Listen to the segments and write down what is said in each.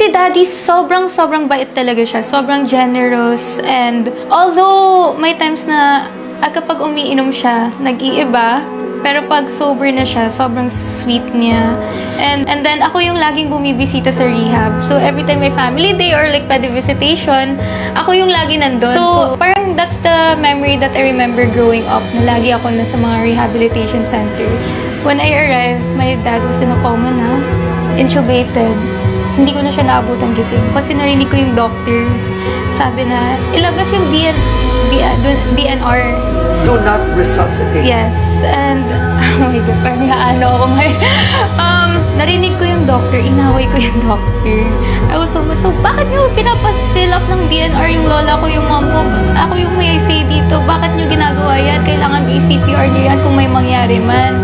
si Daddy, sobrang bait talaga siya. Sobrang generous. And although may times na kapag umiinom siya, nag-iiba. Pero pag sober na siya, sobrang sweet niya. And then, ako yung laging bumibisita sa rehab. So, every time may family day or like pwede visitation, ako yung lagi nandun. So, parang that's the memory that I remember growing up, na lagi ako nasa mga rehabilitation centers. When I arrived, my dad was in a coma na, intubated. Hindi ko na siya naabutan gising. Kasi narinig ko yung doctor, sabi na, ilabas yung DNR. Do not resuscitate. Yes, and oh my God, parang naano ako ngayon. Narinig ko yung doctor, inaway ko yung doctor. I was so much, so bakit nyo pinapas-fill up ng DNR yung lola ko, yung mom ko? Ako yung may say dito, bakit nyo ginagawa yan? Kailangan may CPR nyo yan kung may mangyari man.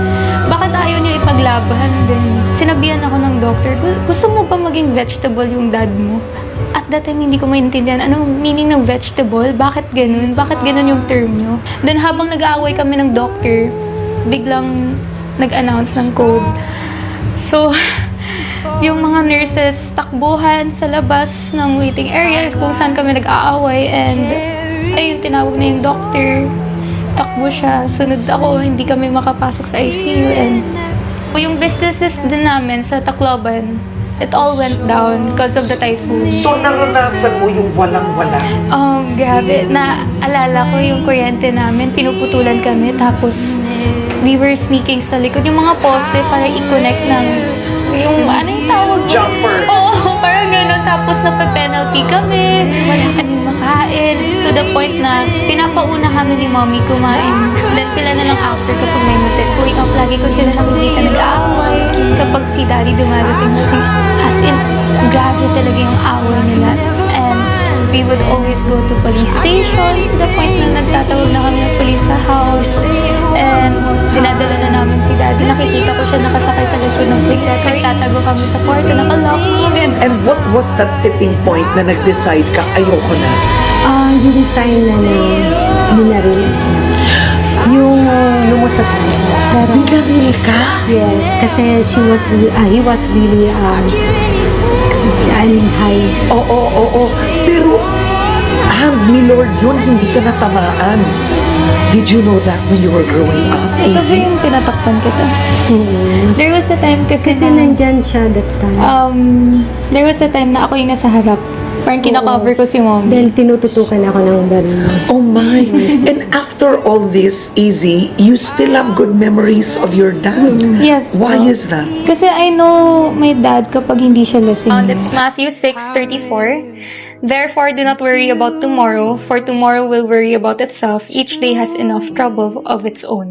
Bakit ayaw nyo ipaglaban din? Sinabihan ako ng doctor, gusto mo ba maging vegetable yung dad mo? At that time, hindi ko maintindihan anong meaning ng vegetable. Bakit ganun? Bakit ganun yung term nyo? Then, habang nag-aaway kami ng doctor, biglang nag-announce ng code. So, yung mga nurses takbuhan sa labas ng waiting area kung saan kami nag-aaway. And, ayun, tinawag na yung doctor. Takbo siya. Sunod ako, hindi kami makapasok sa ICU. And, yung businesses din namin sa Tacloban, it all went down because of the typhoon. So, naranasan mo yung walang-wala? Grabe. Naalala ko yung kuryente namin, pinuputulan kami, tapos we were sneaking sa likod. Yung mga poste para i-connect ng, yung ano yung tawag? Jumper. Oo, parang gano'n. Tapos nape-penalty kami, wala kaming makain. To the point na pinapauna kami ni mommy kumain. Then sila na lang after kapag may matin. Growing up, lagi ko sila nakikita nag-aaway. Kapag si daddy dumadating, as in, grabe talaga yung away nila. And we would always go to police stations to the point na nagtatawag na kami ng police sa house. And dinadala na namin si daddy. Nakikita ko siya nakasakay sa likod ng police car. Tatago kami sa kwarto, nakalock. And what was that tipping point na nag-decide ka, ayoko na? Yung time na minaril ko. Yung lumusot na. Pero, Binaril ka? yes, kasi he was really, high. Oo. Pero, hand ni Lord yun, hindi ka natamaan. Did you know that when you were growing up? Ito ba Easy? yung tinatakpan kita? There was a time kasi Kasi nandyan siya that time. there was a time na ako yung nasa harap. Parang kinakover ko si mom. Dahil tinututukan ako ng baril. Oh my. And after all this, Easy, you still have good memories of your dad. Yes. Why po. is that? Kasi I know my dad kapag hindi siya lasing. That's Matthew 6:34. Therefore, do not worry about tomorrow, for tomorrow will worry about itself. Each day has enough trouble of its own.